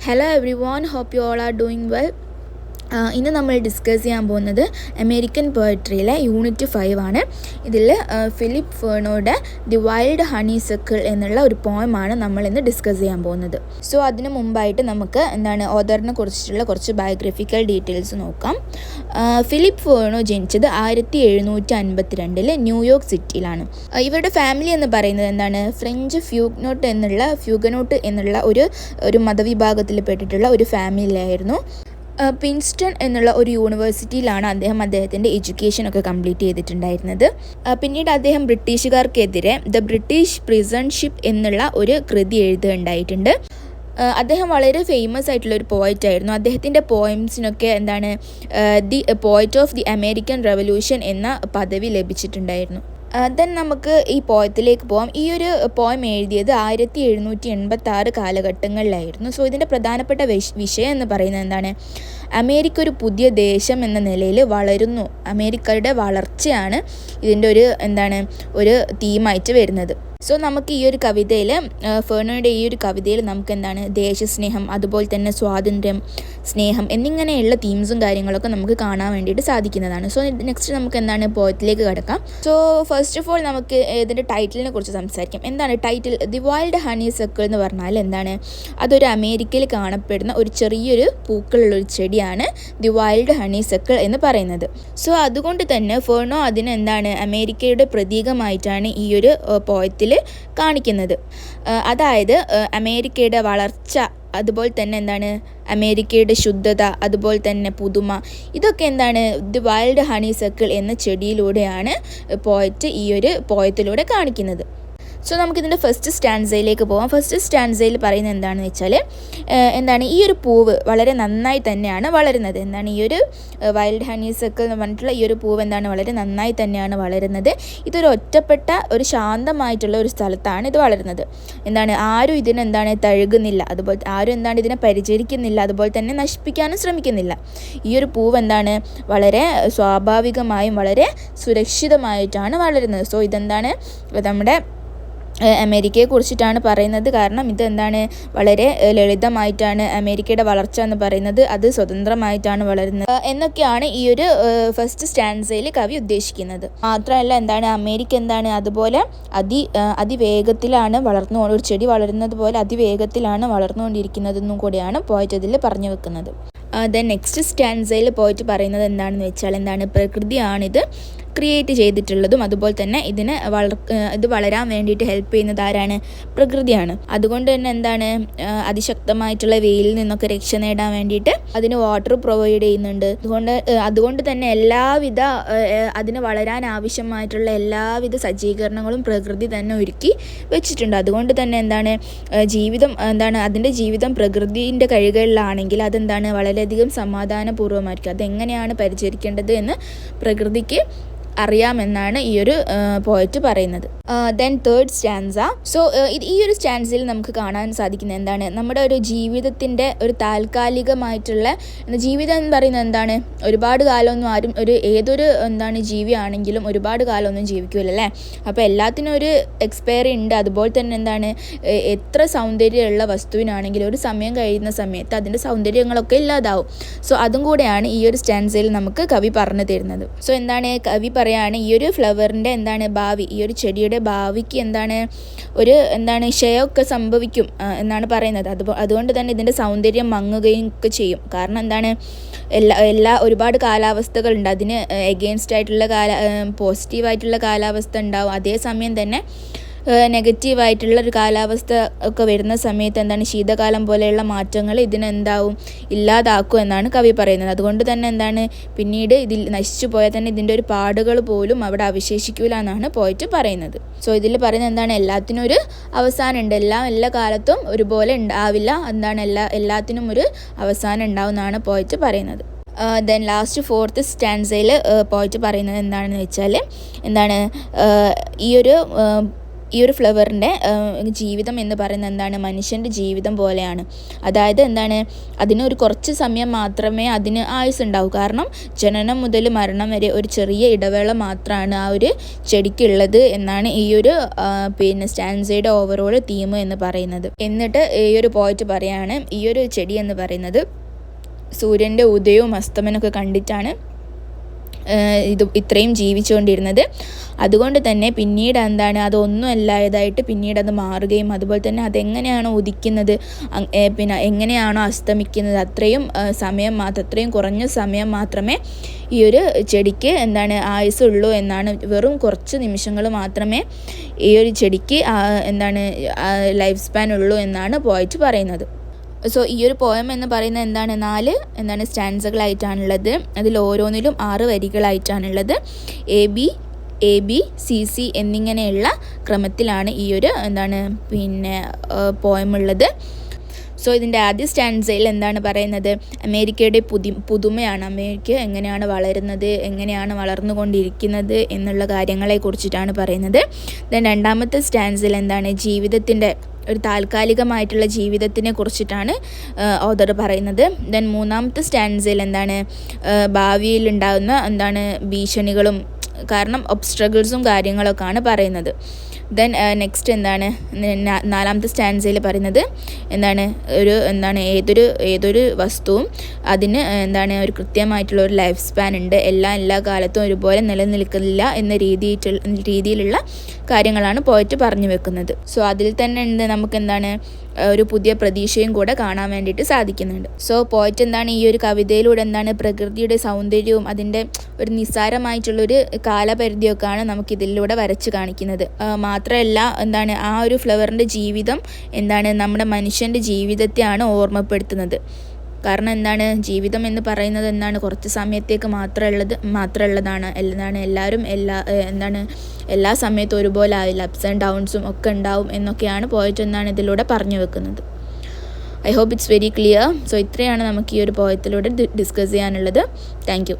Hello everyone, hope you all are doing well. ഇന്ന് നമ്മൾ discuss ചെയ്യാൻ പോകുന്നത് അമേരിക്കൻ പോയട്രിയിലെ യൂണിറ്റ് 5 ആണ്. ഇതിൽ ഫിലിപ്പ് ഫേർണോയുടെ ദി വൈൽഡ് ഹണി സർക്കിൾ എന്നുള്ള ഒരു പോയമാണ് നമ്മൾ ഇന്ന് ഡിസ്കസ് ചെയ്യാൻ പോകുന്നത്. സോ അതിന് മുമ്പായിട്ട് നമുക്ക് ഓഥറിനെ കുറിച്ചിട്ടുള്ള കുറച്ച് ബയോഗ്രഫിക്കൽ ഡീറ്റെയിൽസ് നോക്കാം. ഫിലിപ്പ് ഫേർണോ ജനിച്ചത് 1752 ന്യൂയോർക്ക് സിറ്റിയിലാണ്. ഇവരുടെ ഫാമിലി എന്ന് പറയുന്നത് ഫ്രഞ്ച് ഫ്യൂഗനോട്ട് എന്നുള്ള ഒരു മതവിഭാഗത്തിൽ പെട്ടിട്ടുള്ള ഒരു ഫാമിലിയായിരുന്നു. പ്രിൻസ്റ്റൺ എന്നുള്ള ഒരു യൂണിവേഴ്സിറ്റിയിലാണ് അദ്ദേഹത്തിൻ്റെ എഡ്യൂക്കേഷനൊക്കെ കംപ്ലീറ്റ് ചെയ്തിട്ടുണ്ടായിരുന്നത്. പിന്നീട് അദ്ദേഹം ബ്രിട്ടീഷുകാർക്കെതിരെ ദ ബ്രിട്ടീഷ് പ്രിസൺഷിപ്പ് എന്നുള്ള ഒരു കൃതി എഴുതുകയുണ്ടായിട്ടുണ്ട്. അദ്ദേഹം വളരെ ഫേമസ് ആയിട്ടുള്ള ഒരു പോയറ്റ് ആയിരുന്നു. അദ്ദേഹത്തിൻ്റെ പോയംസിനൊക്കെ the poet of the American revolution എന്ന പദവി ലഭിച്ചിട്ടുണ്ടായിരുന്നു. ദെൻ നമുക്ക് ഈ പോയത്തിലേക്ക് പോകാം. ഈ ഒരു പോയം എഴുതിയത് 1786 കാലഘട്ടങ്ങളിലായിരുന്നു. സോ ഇതിൻ്റെ പ്രധാനപ്പെട്ട വിഷയം എന്ന് പറയുന്നത് അമേരിക്ക ഒരു പുതിയ ദേശം എന്ന നിലയിൽ വളരുന്നു. അമേരിക്കയുടെ വളർച്ചയാണ് ഇതിൻ്റെ ഒരു തീമായിട്ട് വരുന്നത്. സോ നമുക്ക് ഈ ഒരു കവിതയിൽ ഫേർണോയുടെ ഈ ഒരു കവിതയിൽ നമുക്ക് ദേശസ്നേഹം, അതുപോലെ തന്നെ സ്വാതന്ത്ര്യം, സ്നേഹം എന്നിങ്ങനെയുള്ള തീംസും കാര്യങ്ങളൊക്കെ നമുക്ക് കാണാൻ വേണ്ടിയിട്ട് സാധിക്കുന്നതാണ്. സോ നെക്സ്റ്റ് നമുക്ക് പോയത്തിലേക്ക് കിടക്കാം. സോ ഫസ്റ്റ് ഓഫ് ഓൾ നമുക്ക് ഇതിൻ്റെ ടൈറ്റിലിനെ കുറിച്ച് സംസാരിക്കാം. Title? The wild honey circle എന്ന് പറഞ്ഞാൽ അതൊരു അമേരിക്കയിൽ കാണപ്പെടുന്ന ഒരു ചെറിയൊരു പൂക്കളുള്ളൊരു ചെടിയാണ് ദി വൈൽഡ് ഹണി സർക്കിൾ എന്ന് പറയുന്നത്. സോ അതുകൊണ്ട് തന്നെ ഫേർണോ അതിന് അമേരിക്കയുടെ പ്രതീകമായിട്ടാണ് ഈ ഒരു പോയത്തിൽ കാണിക്കുന്നത്. അതായത് അമേരിക്കയുടെ വളർച്ച, അതുപോലെ തന്നെ അമേരിക്കയുടെ ശുദ്ധത, അതുപോലെ തന്നെ പുതുമ, ഇതൊക്കെ ദി വൈൽഡ് ഹണി സർക്കിൾ എന്ന ചെടിയിലൂടെയാണ് പോയറ്റ് ഈ ഒരു പോയത്തിലൂടെ കാണിക്കുന്നത്. സോ നമുക്കിതിൻ്റെ ഫസ്റ്റ് സ്റ്റാൻസയിലേക്ക് പോകാം. ഫസ്റ്റ് സ്റ്റാൻസയിൽ പറയുന്നത് എന്താണെന്ന് വെച്ചാൽ ഈ ഒരു പൂവ് വളരെ നന്നായി തന്നെയാണ് വളരുന്നത്. ഈ ഒരു വൈൽഡ് ഹണി സർക്കിൾ എന്ന് പറഞ്ഞിട്ടുള്ള ഈ ഒരു പൂവ് വളരെ നന്നായി തന്നെയാണ് വളരുന്നത്. ഇതൊരു ഒറ്റപ്പെട്ട ഒരു ശാന്തമായിട്ടുള്ള ഒരു സ്ഥലത്താണ് ഇത് വളരുന്നത്. ആരും ഇതിനെ തഴുകുന്നില്ല, അതുപോലെ ആരും ഇതിനെ പരിചരിക്കുന്നില്ല, അതുപോലെ തന്നെ നശിപ്പിക്കാനും ശ്രമിക്കുന്നില്ല. ഈ ഒരു പൂവ് വളരെ സ്വാഭാവികമായും വളരെ സുരക്ഷിതമായിട്ടാണ് വളരുന്നത്. സോ നമ്മുടെ അമേരിക്കയെ കുറിച്ചിട്ടാണ് പറയുന്നത്. കാരണം ഇത് വളരെ ലളിതമായിട്ടാണ് അമേരിക്കയുടെ വളർച്ച എന്ന് പറയുന്നത്. അത് സ്വതന്ത്രമായിട്ടാണ് വളരുന്നത് എന്നൊക്കെയാണ് ഈ ഒരു ഫസ്റ്റ് സ്റ്റാൻസയിൽ കവി ഉദ്ദേശിക്കുന്നത്. മാത്രമല്ല അമേരിക്ക അതുപോലെ അതിവേഗത്തിലാണ് ഒരു ചെടി വളരുന്നത് പോലെ അതിവേഗത്തിലാണ് വളർന്നുകൊണ്ടിരിക്കുന്നതെന്നും കൂടിയാണ് പോയിട്ട് ഇതിൽ പറഞ്ഞു വെക്കുന്നത്. ദെൻ നെക്സ്റ്റ് സ്റ്റാൻസയിൽ പോയിട്ട് പറയുന്നത് എന്താണെന്ന് വെച്ചാൽ പ്രകൃതിയാണിത് ക്രിയേറ്റ് ചെയ്തിട്ടുള്ളതും, അതുപോലെ തന്നെ ഇത് വളരാൻ വേണ്ടിയിട്ട് ഹെൽപ്പ് ചെയ്യുന്നത് ആരാണ്? പ്രകൃതിയാണ്. അതുകൊണ്ട് തന്നെ അതിശക്തമായിട്ടുള്ള വെയിലിൽ നിന്നൊക്കെ രക്ഷ നേടാൻ വേണ്ടിയിട്ട് അതിന് വാട്ടർ പ്രൊവൈഡ് ചെയ്യുന്നുണ്ട്. അതുകൊണ്ട് തന്നെ എല്ലാവിധ അതിന് വളരാൻ ആവശ്യമായിട്ടുള്ള എല്ലാവിധ സജ്ജീകരണങ്ങളും പ്രകൃതി തന്നെ ഒരുക്കി വെച്ചിട്ടുണ്ട്. അതുകൊണ്ട് തന്നെ ജീവിതം അതിൻ്റെ ജീവിതം പ്രകൃതിൻ്റെ കൈകളിലാണെങ്കിൽ വളരെയധികം സമാധാനപൂർവ്വമായിരിക്കും. അതെങ്ങനെയാണ് പരിചരിക്കേണ്ടത് എന്ന് പ്രകൃതിക്ക് അറിയാമെന്നാണ് ഈ ഒരു പോയറ്റ് പറയുന്നത്. Then third stanza. സോ ഈ ഒരു സ്റ്റാൻസയിൽ നമുക്ക് കാണാൻ സാധിക്കുന്നത് നമ്മുടെ ഒരു ജീവിതത്തിൻ്റെ ഒരു താൽക്കാലികമായിട്ടുള്ള ജീവിതം എന്ന് പറയുന്നത് ഒരുപാട് കാലമൊന്നും ആരും ഏതൊരു ജീവിയാണെങ്കിലും ഒരുപാട് കാലമൊന്നും ജീവിക്കില്ലല്ലേ. അപ്പോൾ എല്ലാത്തിനും ഒരു എക്സ്പയറി ഉണ്ട്. അതുപോലെ തന്നെ എത്ര സൗന്ദര്യമുള്ള വസ്തുവിനാണെങ്കിലും ഒരു സമയം കഴിയുന്ന സമയത്ത് അതിൻ്റെ സൗന്ദര്യങ്ങളൊക്കെ ഇല്ലാതാവും. സോ അതും കൂടെയാണ് ഈ ഒരു സ്റ്റാൻസയിൽ നമുക്ക് കവി പറഞ്ഞു തരുന്നത്. സോ കവി പറയാണ് ഈ ഒരു ഫ്ലവറിൻ്റെ ഭാവി, ഈ ഒരു ചെടിയുടെ ഭാവിക്ക് ഒരു ക്ഷയമൊക്കെ സംഭവിക്കും എന്നാണ് പറയുന്നത്. അതുകൊണ്ട് തന്നെ ഇതിൻ്റെ സൗന്ദര്യം മങ്ങുകയും ഒക്കെ ചെയ്യും. കാരണം ഒരുപാട് കാലാവസ്ഥകളുണ്ട്. അതിന് എഗെയിൻസ്റ്റ് ആയിട്ടുള്ള പോസിറ്റീവായിട്ടുള്ള കാലാവസ്ഥ ഉണ്ടാവും. അതേസമയം തന്നെ നെഗറ്റീവായിട്ടുള്ള ഒരു കാലാവസ്ഥ ഒക്കെ വരുന്ന സമയത്ത് ശീതകാലം പോലെയുള്ള മാറ്റങ്ങൾ ഇല്ലാതാക്കും എന്നാണ് കവി പറയുന്നത്. അതുകൊണ്ട് തന്നെ പിന്നീട് ഇതിൽ നശിച്ചു പോയാൽ തന്നെ ഇതിൻ്റെ ഒരു പാടുകൾ പോലും അവിടെ അവശേഷിക്കില്ല എന്നാണ് പോയിട്ട് പറയുന്നത്. സോ ഇതിൽ പറയുന്നത് എല്ലാത്തിനും ഒരു അവസാനമുണ്ട്. എല്ലാ കാലത്തും ഒരുപോലെ ഉണ്ടാവില്ല. എല്ലാത്തിനും ഒരു അവസാനം ഉണ്ടാവും എന്നാണ് പോയിട്ട് പറയുന്നത്. ദെൻ ലാസ്റ്റ് ഫോർത്ത് സ്റ്റാൻസയിൽ പോയിട്ട് പറയുന്നത് എന്താണെന്ന് വെച്ചാൽ ഈ ഒരു ഫ്ലവറിൻ്റെ ജീവിതം എന്ന് പറയുന്നത് എന്താണ്, മനുഷ്യൻ്റെ ജീവിതം പോലെയാണ്. അതായത് എന്താണ്, അതിനൊരു കുറച്ച് സമയം മാത്രമേ അതിന് ആയുസ് ഉണ്ടാവൂ. കാരണം ജനനം മുതൽ മരണം വരെ ഒരു ചെറിയ ഇടവേള മാത്രമാണ് ആ ഒരു ചെടിക്കുള്ളത് എന്നാണ് ഈ ഒരു സ്റ്റാൻസയുടെ ഓവറോൾ തീം എന്ന് പറയുന്നത്. എന്നിട്ട് ഈ ഒരു പോയിറ്റ് പറയാണ്, ഈ ഒരു ചെടി എന്ന് പറയുന്നത് സൂര്യൻ്റെ ഉദയവും അസ്തമനമൊക്കെ കണ്ടിട്ടാണ് ഇത്രയും ജീവിച്ചുകൊണ്ടിരുന്നത്. അതുകൊണ്ട് തന്നെ പിന്നീട് എന്താണ്, അതൊന്നും അല്ലാതായിട്ട് പിന്നീട് അത് മാറുകയും അതുപോലെ തന്നെ അതെങ്ങനെയാണോ ഉദിക്കുന്നത്, എങ്ങനെയാണോ അസ്തമിക്കുന്നത്, അത്രയും കുറഞ്ഞ സമയം മാത്രമേ ഈ ഒരു ചെടിക്ക് എന്താണ് ആയുസ്സുള്ളൂ എന്നാണ്. വെറും കുറച്ച് നിമിഷങ്ങൾ മാത്രമേ ഈ ഒരു ചെടിക്ക് ലൈഫ് സ്പാൻ ഉള്ളൂ എന്നാണ് പോയിറ്റ് പറയുന്നത്. സോ ഈ ഒരു പോയം എന്ന് പറയുന്നത് എന്താണ്, 4 സ്റ്റാൻസകളായിട്ടാണുള്ളത്. അതിൽ ഓരോന്നിലും 6 വരികളായിട്ടാണുള്ളത്. ABC എന്നിങ്ങനെയുള്ള ക്രമത്തിലാണ് ഈ ഒരു പോയം ഉള്ളത്. സോ ഇതിൻ്റെ ആദ്യ സ്റ്റാൻസയിൽ എന്താണ് പറയുന്നത്, അമേരിക്കയുടെ പുതുമയാണ്, അമേരിക്ക എങ്ങനെയാണ് വളരുന്നത്, എങ്ങനെയാണ് വളർന്നുകൊണ്ടിരിക്കുന്നത് എന്നുള്ള കാര്യങ്ങളെ കുറിച്ചിട്ടാണ് പറയുന്നത്. ദെൻ രണ്ടാമത്തെ സ്റ്റാൻസയിൽ എന്താണ്, ജീവിതത്തിൻ്റെ ഒരു താൽക്കാലികമായിട്ടുള്ള ജീവിതത്തിനെ കുറിച്ചിട്ടാണ് ഓഥർ പറയുന്നത്. ദെൻ മൂന്നാമത്തെ സ്റ്റാൻസയിൽ എന്താണ്, ഭാവിയിലുണ്ടാകുന്ന ഭീഷണികളും കാരണം ഒബ്സ്ട്രഗിൾസും കാര്യങ്ങളൊക്കെയാണ് പറയുന്നത്. ദെൻ നെക്സ്റ്റ് എന്താണ്, നാലാമത്തെ സ്റ്റാൻസയിൽ പറയുന്നത് ഏതൊരു വസ്തുവും അതിന് ഒരു കൃത്യമായിട്ടുള്ള ഒരു ലൈഫ് സ്പാൻ ഉണ്ട്, എല്ലാ കാലത്തും ഒരുപോലെ നിലനിൽക്കില്ല എന്ന രീതിയിലുള്ള കാര്യങ്ങളാണ് പോയിട്ട് പറഞ്ഞു വെക്കുന്നത്. സോ അതിൽ തന്നെ നമുക്ക് ഒരു പുതിയ പ്രതീക്ഷയും കൂടെ കാണാൻ വേണ്ടിയിട്ട് സാധിക്കുന്നുണ്ട്. സോ പോയിട്ട് ഈ ഒരു കവിതയിലൂടെ പ്രകൃതിയുടെ സൗന്ദര്യവും അതിൻ്റെ ഒരു നിസ്സാരമായിട്ടുള്ളൊരു കാലപരിധിയൊക്കെയാണ് നമുക്കിതിലൂടെ വരച്ച് കാണിക്കുന്നത്. മാത്രമല്ല ആ ഒരു ഫ്ലവറിൻ്റെ ജീവിതം നമ്മുടെ മനുഷ്യൻ്റെ ജീവിതത്തെയാണ് ഓർമ്മപ്പെടുത്തുന്നത്. കാരണം ജീവിതം എന്ന് പറയുന്നത് കുറച്ച് സമയത്തേക്ക് മാത്രമുള്ളതാണ്. എല്ലാവരും എല്ലാ സമയത്തും ഒരുപോലെ ആവില്ല, അപ്സ് ആൻഡ് ഡൗൺസും ഒക്കെ ഉണ്ടാവും എന്നൊക്കെയാണ് പോയിട്ട് ഇതിലൂടെ പറഞ്ഞു വെക്കുന്നത്. I hope it's very clear. So ഇത്രയാണ് നമുക്ക് ഈ ഒരു പോയത്തിലൂടെ ഡിസ്കസ് ചെയ്യാനുള്ളത്. Thank U.